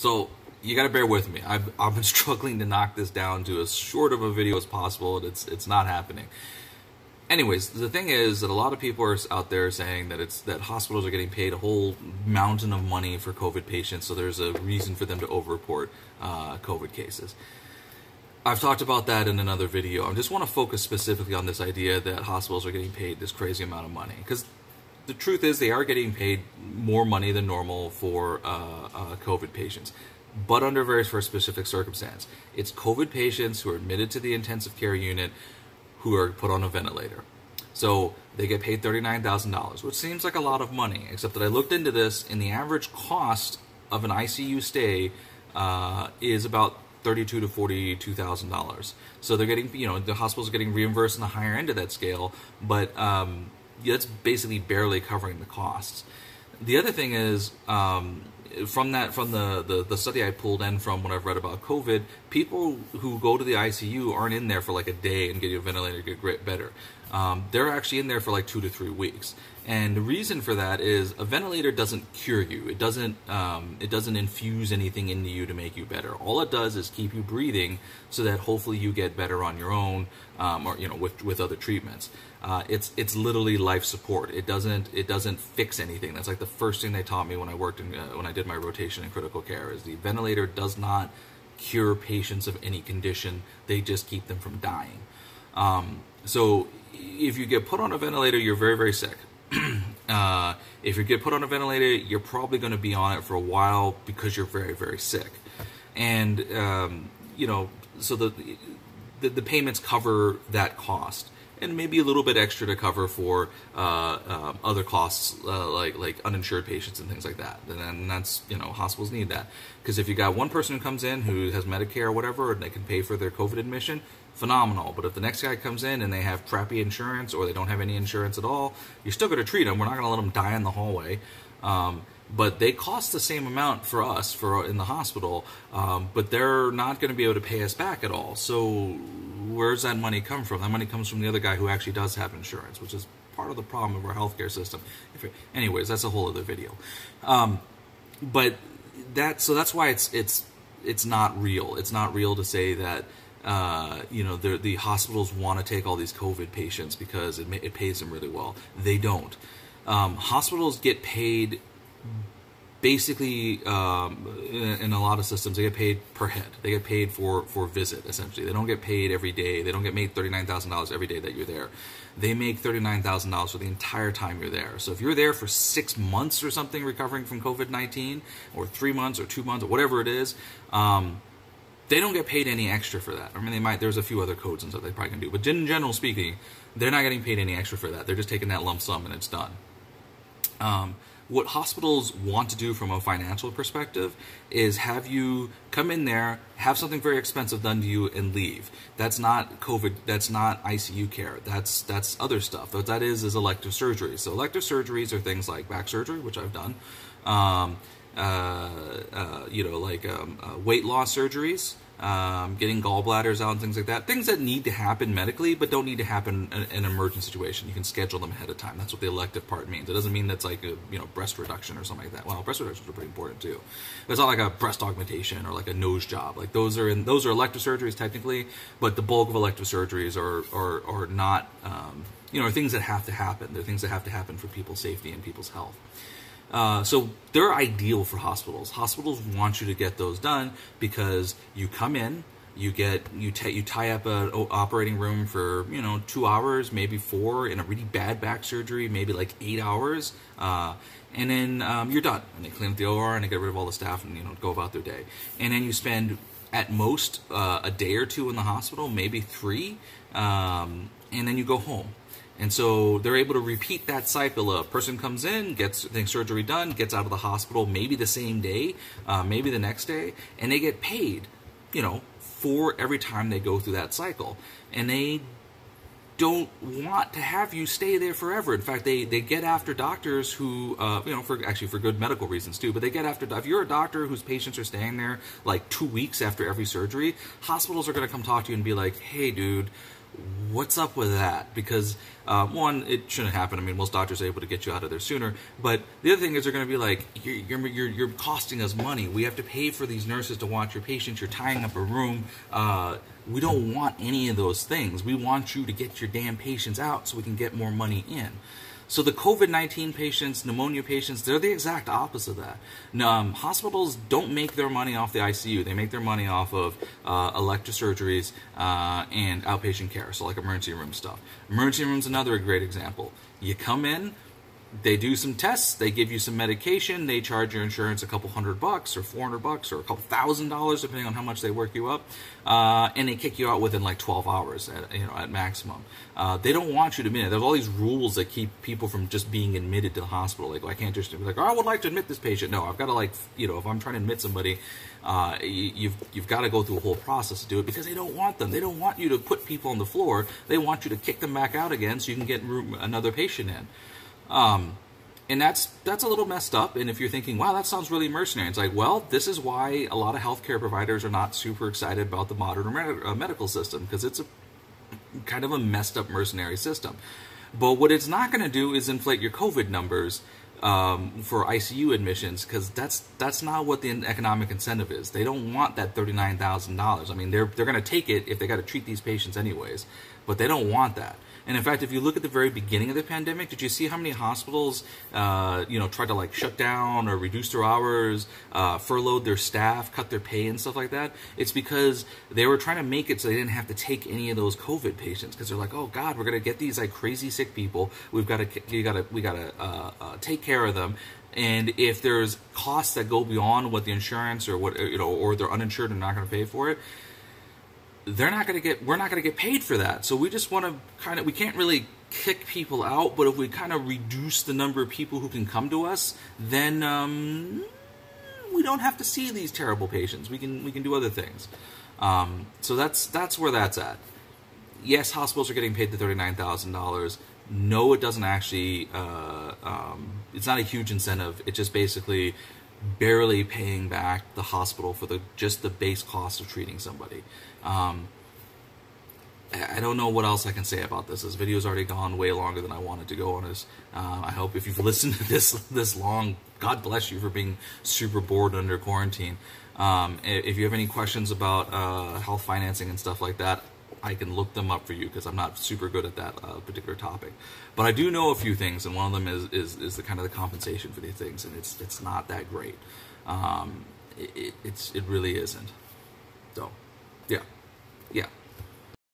So you got to bear with me. I've been struggling to knock this down to as short of a video as possible, and it's not happening. Anyways, the thing is that a lot of people are out there saying that hospitals are getting paid a whole mountain of money for COVID patients, so there's a reason for them to overreport COVID cases. I've talked about that in another video. I just want to focus specifically on this idea that hospitals are getting paid this crazy amount of money, because the truth is they are getting paid more money than normal for COVID patients, but under very specific circumstance. It's COVID patients who are admitted to the intensive care unit who are put on a ventilator. So they get paid $39,000, which seems like a lot of money, except that I looked into this, and the average cost of an ICU stay is about $32,000 to $42,000. So they're getting, the hospitals are getting reimbursed in the higher end of that scale, but that's basically barely covering the costs. The other thing is, from the study I pulled in from when I've read about COVID, people who go to the ICU aren't in there for like a day and get a ventilator to get better. They're actually in there for like 2 to 3 weeks. And the reason for that is a ventilator doesn't cure you. It doesn't infuse anything into you to make you better. All it does is keep you breathing so that hopefully you get better on your own, or with other treatments. It's literally life support. It doesn't fix anything. That's like the first thing they taught me when I worked when I did my rotation in critical care, is the ventilator does not cure patients of any condition. They just keep them from dying. So if you get put on a ventilator, you're very, very sick. If you get put on a ventilator, you're probably going to be on it for a while because you're very, very sick. And so the payments cover that cost, and maybe a little bit extra to cover for other costs like uninsured patients and things like that. And that's, hospitals need that, because if you got one person who comes in who has Medicare or whatever, and they can pay for their COVID admission, phenomenal. But if the next guy comes in and they have crappy insurance, or they don't have any insurance at all, you're still going to treat them. We're not going to let them die in the hallway. But they cost the same amount for us in the hospital, but they're not going to be able to pay us back at all. So where's that money come from? That money comes from the other guy who actually does have insurance, which is part of the problem of our healthcare system. Anyways, that's a whole other video. So that's why it's not real. It's not real to say that the hospitals want to take all these COVID patients because it pays them really well. They don't. Hospitals get paid basically, in a lot of systems, they get paid per head. They get paid for visit, essentially. They don't get paid every day. They don't get made $39,000 every day that you're there. They make $39,000 for the entire time you're there. So if you're there for 6 months or something recovering from COVID-19, or 3 months or 2 months or whatever it is, they don't get paid any extra for that. I mean, they might. There's a few other codes and stuff they probably can do, but in general speaking, they're not getting paid any extra for that. They're just taking that lump sum and it's done. What hospitals want to do from a financial perspective is have you come in there, have something very expensive done to you, and leave. That's not COVID. That's not ICU care. That's other stuff. What that is elective surgeries. So elective surgeries are things like back surgery, which I've done. Weight loss surgeries, getting gallbladders out and things like that. Things that need to happen medically, but don't need to happen in an emergent situation. You can schedule them ahead of time. That's what the elective part means. It doesn't mean that's like a breast reduction or something like that. Well, breast reductions are pretty important too. But it's not like a breast augmentation or like a nose job. Like those are elective surgeries technically, but the bulk of elective surgeries are not are things that have to happen. They're things that have to happen for people's safety and people's health. So they're ideal for hospitals. Hospitals want you to get those done because you come in, you tie up an operating room for 2 hours, maybe 4 in a really bad back surgery, maybe like 8 hours, and then you're done. And they clean up the OR and they get rid of all the staff and go about their day. And then you spend at most a day or 2 in the hospital, maybe 3, and then you go home. And so they're able to repeat that cycle. A person comes in, gets surgery done, gets out of the hospital maybe the same day, maybe the next day, and they get paid, for every time they go through that cycle. And they don't want to have you stay there forever. In fact, they get after doctors who, for good medical reasons too, but they get after, if you're a doctor whose patients are staying there like 2 weeks after every surgery, hospitals are going to come talk to you and be like, hey dude, What's up with that? Because one, it shouldn't happen. I mean, most doctors are able to get you out of there sooner. But the other thing is, they're going to be like, you're costing us money. We have to pay for these nurses to watch your patients. You're tying up a room. We don't want any of those things. We want you to get your damn patients out so we can get more money in. So the COVID-19 patients, pneumonia patients, they're the exact opposite of that. Hospitals don't make their money off the ICU. They make their money off of elective surgeries and outpatient care, so like emergency room stuff. Emergency room's another great example. You come in, they do some tests, they give you some medication, they charge your insurance a couple $100 or $400 or a couple $1,000 depending on how much they work you up, and they kick you out within like 12 hours at maximum. They don't want you to admit it. There's all these rules that keep people from just being admitted to the hospital. Like, I can't just be like, oh, I would like to admit this patient. No, I've got to, like, if I'm trying to admit somebody, you've got to go through a whole process to do it, because they don't want them. They don't want you to put people on the floor. They want you to kick them back out again so you can get another patient in. And that's a little messed up. And if you're thinking, wow, that sounds really mercenary, it's like, well, this is why a lot of healthcare providers are not super excited about the modern medical system, because it's a kind of a messed up mercenary system. But what it's not going to do is inflate your COVID numbers for ICU admissions, because that's not what the economic incentive is. They don't want that $39,000. I mean, they're going to take it if they got to treat these patients anyways, but they don't want that. And in fact, if you look at the very beginning of the pandemic, did you see how many hospitals, tried to like shut down or reduce their hours, furloughed their staff, cut their pay and stuff like that? It's because they were trying to make it so they didn't have to take any of those COVID patients, because they're like, oh God, we're gonna get these like crazy sick people. We gotta take care of them. And if there's costs that go beyond what the insurance or or they're uninsured and not gonna pay for it, we're not going to get paid for that. So we just want to we can't really kick people out, but if we kind of reduce the number of people who can come to us, then we don't have to see these terrible patients. We can do other things. So that's where that's at. Yes, hospitals are getting paid the $39,000. No, it doesn't actually, it's not a huge incentive. It's just basically barely paying back the hospital for just the base cost of treating somebody. I don't know what else I can say about this. This video's already gone way longer than I wanted to go on this. I hope if you've listened to this long, God bless you for being super bored under quarantine. If you have any questions about health financing and stuff like that, I can look them up for you, because I'm not super good at that particular topic. But I do know a few things, and one of them is the kind of the compensation for these things, and it's not that great. It really isn't. So, yeah.